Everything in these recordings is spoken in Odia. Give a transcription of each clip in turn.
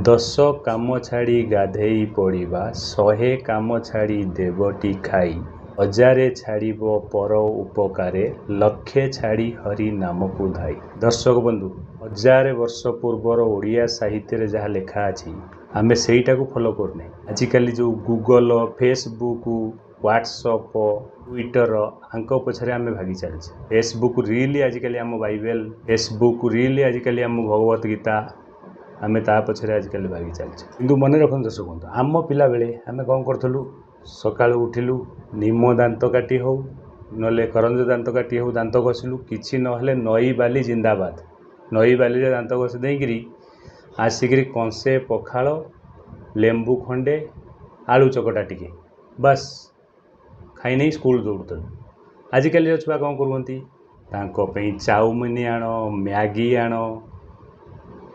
ଦଶ କାମ ଛାଡ଼ି ଗାଧେଇ ପଡ଼ିବା, 100 କାମ ଛାଡ଼ି ଦେବଟି ଖାଇ, 1000 ଛାଡ଼ିବ ପର ଉପକାରେ, 1,00,000 ଛାଡ଼ି ହରି ନାମକୁ ଧାଇ। ଦର୍ଶକ ବନ୍ଧୁ, 1000 ବର୍ଷ ପୂର୍ବର ଓଡ଼ିଆ ସାହିତ୍ୟରେ ଯାହା ଲେଖା ଅଛି ଆମେ ସେଇଟାକୁ ଫଲୋ କରୁନେ। ଆଜିକାଲି ଯେଉଁ ଗୁଗଲ, ଫେସବୁକ୍, ହ୍ୱାଟ୍ସଅପ୍, ଟ୍ୱିଟର ଆଙ୍କ ପଛରେ ଆମେ ଭାଗି ଚାଲିଛେ। ଫେସବୁକ୍ ରିଲ୍ ଆଜିକାଲି ଆମ ବାଇବେଲ, ଫେସବୁକ୍ ରିଲ୍ ଆଜିକାଲି ଆମ ଭଗବତ ଗୀତା, ଆମେ ତା ପଛରେ ଆଜିକାଲି ଭାଗି ଚାଲିଛେ। କିନ୍ତୁ ମନେ ରଖନ୍ତୁ ଦର୍ଶକ ବନ୍ଧୁ, ଆମ ପିଲାବେଳେ ଆମେ କ'ଣ କରୁଥିଲୁ? ସକାଳୁ ଉଠିଲୁ, ନିମ ଦାନ୍ତ କାଟି ହେଉ ନହେଲେ କରଞ୍ଜ ଦାନ୍ତ କାଟି ହେଉ ଦାନ୍ତ ଘଷିଲୁ, କିଛି ନହେଲେ ନଈ ବାଲି ଜିନ୍ଦାବାଦ। ନଈ ବାଲିରେ ଦାନ୍ତ ଘଷି ଦେଇକିରି ଆସିକିରି କଂସେ ପଖାଳ, ଲେମ୍ବୁ ଖଣ୍ଡେ, ଆଳୁ ଚକଟା ଟିକେ, ବାସ୍ ଖାଇ ନେଇ ସ୍କୁଲ ଦୌଡ଼ୁଥିଲୁ। ଆଜିକାଲିର ଛୁଆ କ'ଣ କରୁଛନ୍ତି? ତାଙ୍କ ପାଇଁ ଚାଉମିନ ଆଣ, ମ୍ୟାଗି ଆଣ,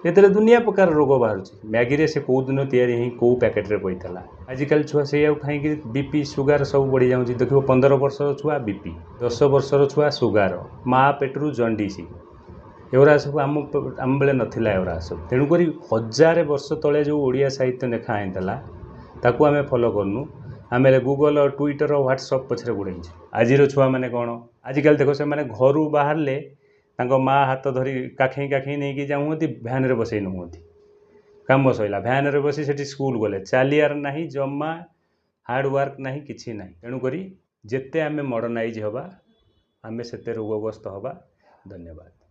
ଏଥିରେ ଦୁନିଆ ପ୍ରକାର ରୋଗ ବାହାରୁଛି। ମ୍ୟାଗିରେ ସେ କେଉଁ ଦିନ ତିଆରି ହେଇ କେଉଁ ପ୍ୟାକେଟ୍ରେ ପଡ଼ିଥିଲା। ଆଜିକାଲି ଛୁଆ ସେଇଆକୁ ଖାଇକି ବିପି ସୁଗାର ସବୁ ବଢ଼ିଯାଉଛି। ଦେଖିବ 15 ବର୍ଷର ଛୁଆ ବିପି, 10 ବର୍ଷର ଛୁଆ ସୁଗାର, ମା ପେଟରୁ ଜଣ୍ଡିସ୍। ଏଗୁଡ଼ା ସବୁ ଆମ ବେଳେ ନଥିଲା ଏଗୁଡ଼ା ସବୁ। ତେଣୁକରି 1000 ବର୍ଷ ତଳେ ଯେଉଁ ଓଡ଼ିଆ ସାହିତ୍ୟ ଲେଖା ହେଇଥିଲା ତାକୁ ଆମେ ଫଲୋ କରୁନୁ। ଆମେ ଗୁଗଲ, ଟ୍ୱିଟର, ହ୍ୱାଟ୍ସଅପ୍ ପଛରେ ଗୋଡ଼େଇଛୁ। ଆଜିର ଛୁଆମାନେ କ'ଣ? ଆଜିକାଲି ଦେଖ, ସେମାନେ ଘରୁ ବାହାରିଲେ ତାଙ୍କ ମା ହାତ ଧରି କାଖେଇ ନେଇକି ଯାଉଛନ୍ତି, ଭ୍ୟାନ୍ରେ ବସେଇ ନେଉଛନ୍ତି। କାମ ସରିଲା, ଭ୍ୟାନ୍ରେ ବସି ସେଠି ସ୍କୁଲ ଗଲେ। ଚାଲିବାର ନାହିଁ, ଜମା ହାର୍ଡ଼ୱାର୍କ ନାହିଁ, କିଛି ନାହିଁ। ତେଣୁକରି ଯେତେ ଆମେ ମଡ଼ର୍ଣ୍ଣାଇଜ୍ ହେବା ଆମେ ସେତେ ରୋଗଗ୍ରସ୍ତ ହେବା। ଧନ୍ୟବାଦ।